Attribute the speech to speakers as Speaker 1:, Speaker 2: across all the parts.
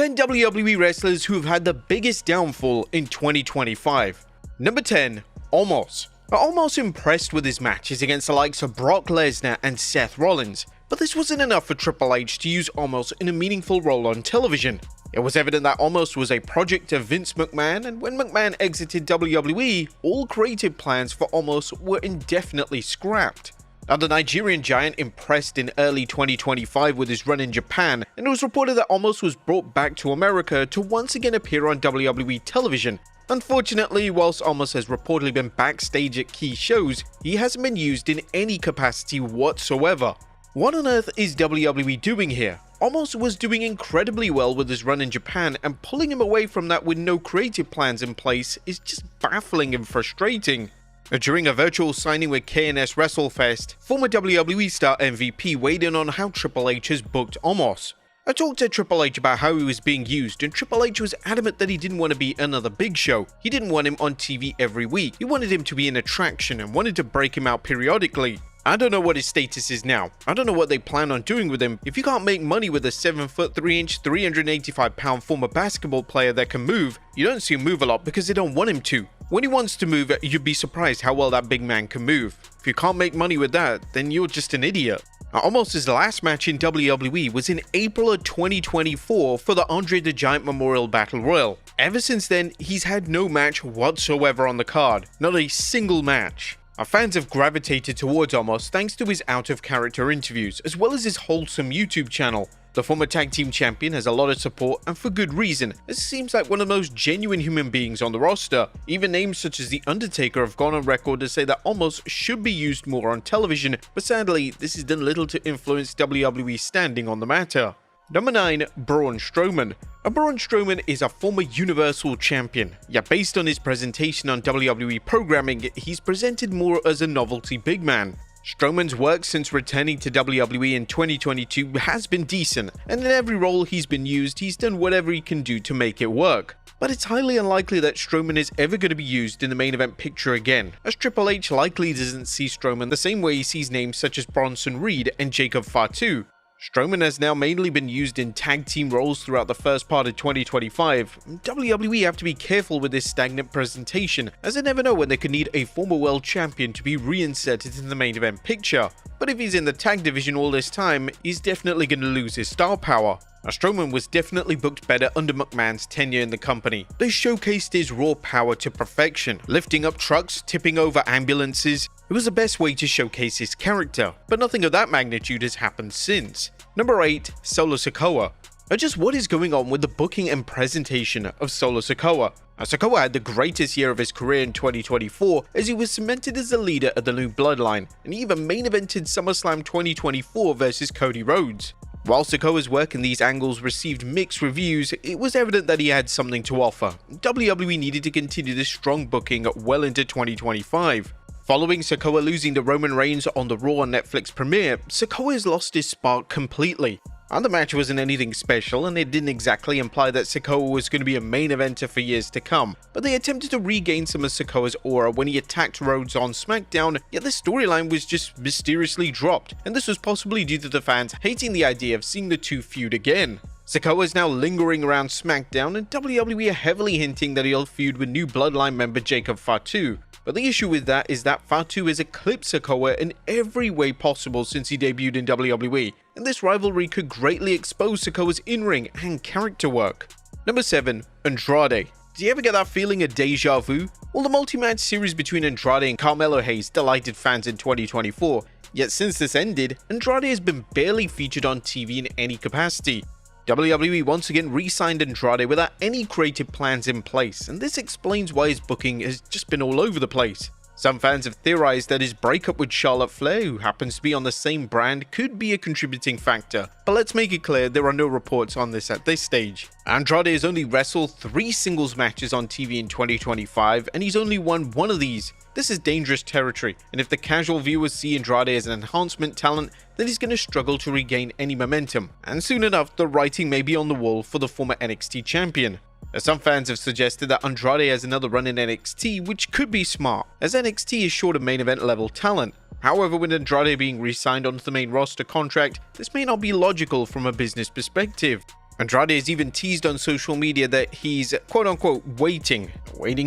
Speaker 1: 10 WWE wrestlers who have had the biggest downfall in 2025. Number 10. Omos. Omos impressed with his matches against the likes of Brock Lesnar and Seth Rollins, but this wasn't enough for Triple H to use Omos in a meaningful role on television. It was evident that Omos was a project of Vince McMahon, and when McMahon exited WWE, all creative plans for Omos were indefinitely scrapped. Now, the Nigerian giant impressed in early 2025 with his run in Japan, and it was reported that Omos was brought back to America to once again appear on WWE television. Unfortunately, whilst Omos has reportedly been backstage at key shows, he hasn't been used in any capacity whatsoever. What on earth is WWE doing here? Omos was doing incredibly well with his run in Japan, and pulling him away from that with no creative plans in place is just baffling and frustrating. During a virtual signing with K&S WrestleFest, former WWE star MVP weighed in on how Triple H has booked Omos. I talked to Triple H about how he was being used, and Triple H was adamant that he didn't want to be another Big Show. He didn't want him on TV every week. He wanted him to be an attraction and wanted to break him out periodically. I don't know what his status is now. I don't know what they plan on doing with him. If you can't make money with a 7'3", 385-pound former basketball player that can move, you don't see him move a lot because they don't want him to. When he wants to move, you'd be surprised how well that big man can move. If you can't make money with that, then you're just an idiot. Almost his last match in WWE was in April of 2024 for the Andre the Giant Memorial Battle Royal. Ever since then, he's had no match whatsoever on the card. Not a single match. Our fans have gravitated towards Omos thanks to his out-of-character interviews, as well as his wholesome YouTube channel. The former tag team champion has a lot of support, and for good reason, as he seems like one of the most genuine human beings on the roster. Even names such as The Undertaker have gone on record to say that Omos should be used more on television, but sadly, this has done little to influence WWE's standing on the matter. Number 9. Braun Strowman. Braun Strowman is a former Universal Champion, yet based on his presentation on WWE programming, he's presented more as a novelty big man. Strowman's work since returning to WWE in 2022 has been decent, and in every role he's been used, he's done whatever he can do to make it work. But it's highly unlikely that Strowman is ever going to be used in the main event picture again, as Triple H likely doesn't see Strowman the same way he sees names such as Bronson Reed and Jacob Fatu. Strowman has now mainly been used in tag team roles throughout the first part of 2025. WWE have to be careful with this stagnant presentation, as they never know when they could need a former world champion to be reinserted in the main event picture. But if he's in the tag division all this time, he's definitely going to lose his star power. Now, Strowman was definitely booked better under McMahon's tenure in the company. They showcased his raw power to perfection, lifting up trucks, tipping over ambulances. It was the best way to showcase his character, but nothing of that magnitude has happened since. Number 8. Solo Sikoa. Just what is going on with the booking and presentation of Solo Sikoa? Sikoa had the greatest year of his career in 2024 as he was cemented as the leader of the new bloodline, and he even main evented SummerSlam 2024 versus Cody Rhodes. While Sikoa's work in these angles received mixed reviews, it was evident that he had something to offer. WWE needed to continue this strong booking well into 2025. Following Sikoa losing to Roman Reigns on the Raw on Netflix premiere, Sikoa has lost his spark completely. The match wasn't anything special, and it didn't exactly imply that Sikoa was going to be a main eventer for years to come, but they attempted to regain some of Sikoa's aura when he attacked Rhodes on SmackDown, yet the storyline was just mysteriously dropped, and this was possibly due to the fans hating the idea of seeing the two feud again. Sikoa is now lingering around SmackDown, and WWE are heavily hinting that he'll feud with new Bloodline member Jacob Fatu. But the issue with that is that Fatu has eclipsed Sikoa in every way possible since he debuted in WWE, and this rivalry could greatly expose Sikoa's in-ring and character work. Number 7. Andrade. Do you ever get that feeling of deja vu? Well, the multi-match series between Andrade and Carmelo Hayes delighted fans in 2024, yet since this ended, Andrade has been barely featured on TV in any capacity. WWE once again re-signed Andrade without any creative plans in place, and this explains why his booking has just been all over the place. Some fans have theorized that his breakup with Charlotte Flair, who happens to be on the same brand, could be a contributing factor, but let's make it clear there are no reports on this at this stage. Andrade has only wrestled 3 singles matches on TV in 2025, and he's only won 1 of these. This is dangerous territory, and if the casual viewers see Andrade as an enhancement talent, then he's going to struggle to regain any momentum, and soon enough the writing may be on the wall for the former NXT champion. Some fans have suggested that Andrade has another run in NXT, which could be smart, as NXT is short of main event level talent. However, with Andrade being re-signed onto the main roster contract, this may not be logical from a business perspective. Andrade has even teased on social media that he's quote-unquote waiting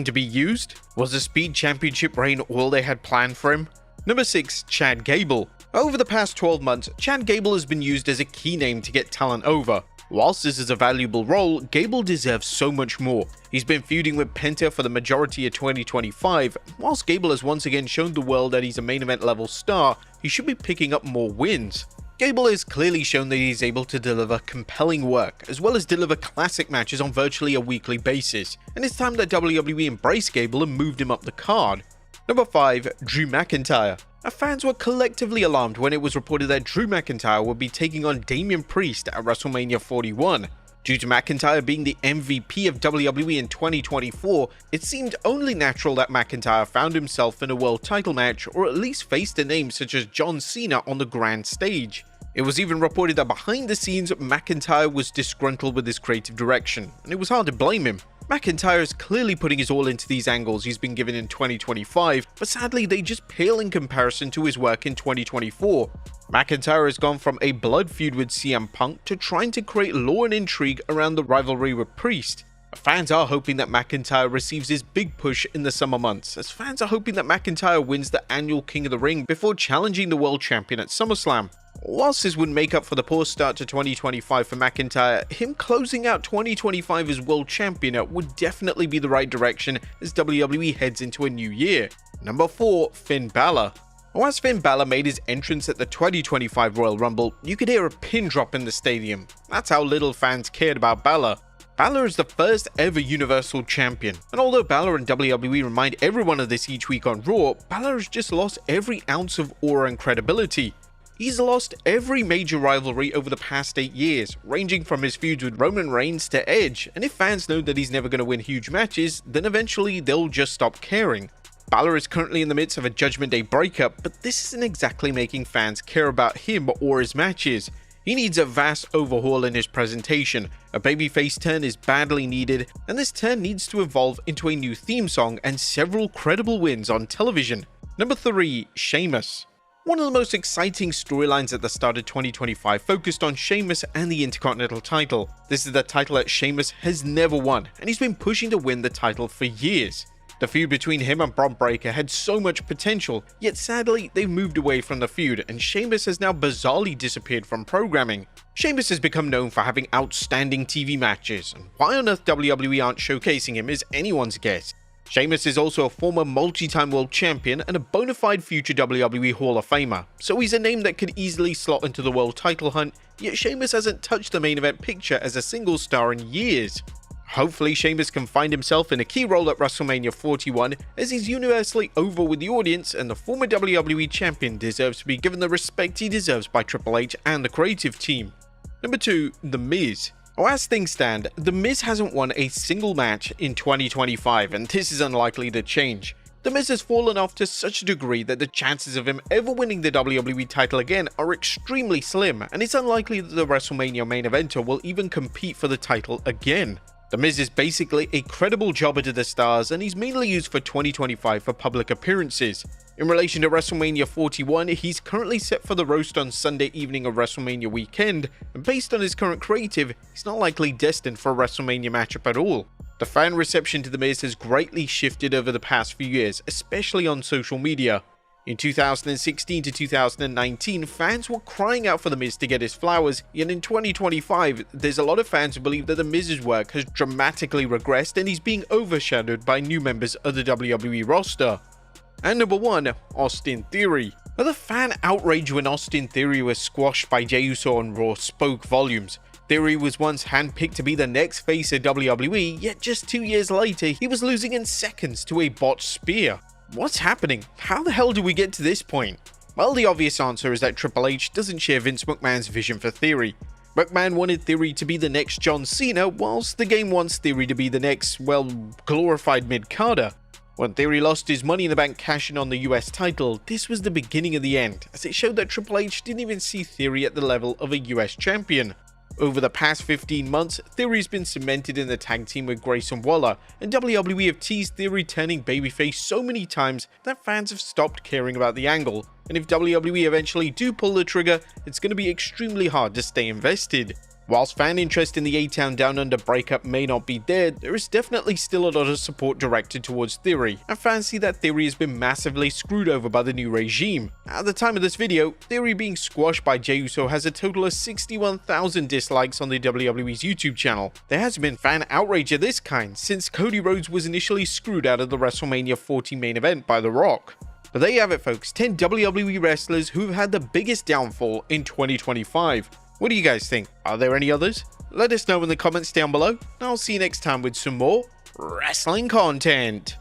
Speaker 1: to be used? Was the Speed Championship reign all they had planned for him? Number 6. Chad Gable. Over the past 12 months, Chad Gable has been used as a key name to get talent over. Whilst this is a valuable role, Gable deserves so much more. He's been feuding with Penta for the majority of 2025. Whilst Gable has once again shown the world that he's a main event level star, he should be picking up more wins. Gable has clearly shown that he's able to deliver compelling work, as well as deliver classic matches on virtually a weekly basis, and it's time that WWE embraced Gable and moved him up the card. Number 5. Drew McIntyre. Our fans were collectively alarmed when it was reported that Drew McIntyre would be taking on Damian Priest at WrestleMania 41. Due to McIntyre being the MVP of WWE in 2024, it seemed only natural that McIntyre found himself in a world title match or at least faced a name such as John Cena on the grand stage. It was even reported that behind the scenes, McIntyre was disgruntled with his creative direction, and it was hard to blame him. McIntyre is clearly putting his all into these angles he's been given in 2025, but sadly they just pale in comparison to his work in 2024. McIntyre has gone from a blood feud with CM Punk to trying to create lore and intrigue around the rivalry with Priest. Fans are hoping that McIntyre receives his big push in the summer months, as fans are hoping that McIntyre wins the annual King of the Ring before challenging the world champion at SummerSlam. Whilst this would make up for the poor start to 2025 for McIntyre, him closing out 2025 as world champion would definitely be the right direction as WWE heads into a new year. Number 4. Finn Balor. As Finn Balor made his entrance at the 2025 Royal Rumble, you could hear a pin drop in the stadium. That's how little fans cared about Balor. Balor is the first ever Universal Champion, and although Balor and WWE remind everyone of this each week on Raw, Balor has just lost every ounce of aura and credibility. He's lost every major rivalry over the past 8 years, ranging from his feuds with Roman Reigns to Edge, and if fans know that he's never going to win huge matches, then eventually they'll just stop caring. Balor is currently in the midst of a Judgment Day breakup, but this isn't exactly making fans care about him or his matches. He needs a vast overhaul in his presentation, a babyface turn is badly needed, and this turn needs to evolve into a new theme song and several credible wins on television. Number 3. Sheamus. One of the most exciting storylines at the start of 2025 focused on Sheamus and the Intercontinental title. This is the title that Sheamus has never won, and he's been pushing to win the title for years. The feud between him and Bron Breakker had so much potential, yet sadly they've moved away from the feud and Sheamus has now bizarrely disappeared from programming. Sheamus has become known for having outstanding TV matches, and why on earth WWE aren't showcasing him is anyone's guess. Sheamus is also a former multi-time world champion and a bona fide future WWE Hall of Famer, so he's a name that could easily slot into the world title hunt, yet Sheamus hasn't touched the main event picture as a single star in years. Hopefully Sheamus can find himself in a key role at WrestleMania 41 as he's universally over with the audience and the former WWE champion deserves to be given the respect he deserves by Triple H and the creative team. Number 2. The Miz. As things stand, The Miz hasn't won a single match in 2025 and this is unlikely to change. The Miz has fallen off to such a degree that the chances of him ever winning the WWE title again are extremely slim, and it's unlikely that the WrestleMania main eventer will even compete for the title again. The Miz is basically a credible jobber to the stars and he's mainly used for 2025 for public appearances. In relation to WrestleMania 41, he's currently set for the roast on Sunday evening of WrestleMania weekend, and based on his current creative, he's not likely destined for a WrestleMania matchup at all. The fan reception to The Miz has greatly shifted over the past few years, especially on social media. In 2016 to 2019, fans were crying out for The Miz to get his flowers, yet in 2025, there's a lot of fans who believe that The Miz's work has dramatically regressed and he's being overshadowed by new members of the WWE roster. And number 1, Austin Theory. Now, the fan outrage when Austin Theory was squashed by Jey Uso on Raw spoke volumes. Theory was once handpicked to be the next face of WWE, yet just 2 years later, he was losing in seconds to a botched spear. What's happening? How the hell do we get to this point? Well, the obvious answer is that Triple H doesn't share Vince McMahon's vision for Theory. McMahon wanted Theory to be the next John Cena, whilst the game wants Theory to be the next, well, glorified mid-carder. When Theory lost his Money in the Bank cash-in on the US title, this was the beginning of the end, as it showed that Triple H didn't even see Theory at the level of a US champion. Over the past 15 months, Theory's been cemented in the tag team with Grayson Waller, and WWE have teased Theory turning babyface so many times that fans have stopped caring about the angle, and if WWE eventually do pull the trigger, it's going to be extremely hard to stay invested. Whilst fan interest in the A-Town Down Under breakup may not be dead, there is definitely still a lot of support directed towards Theory, and fans see that Theory has been massively screwed over by the new regime. At the time of this video, Theory being squashed by Jey Uso has a total of 61,000 dislikes on the WWE's YouTube channel. There has been fan outrage of this kind since Cody Rhodes was initially screwed out of the WrestleMania 40 main event by The Rock. But there you have it folks, 10 WWE wrestlers who've had the biggest downfall in 2025. What do you guys think? Are there any others? Let us know in the comments down below, and I'll see you next time with some more wrestling content.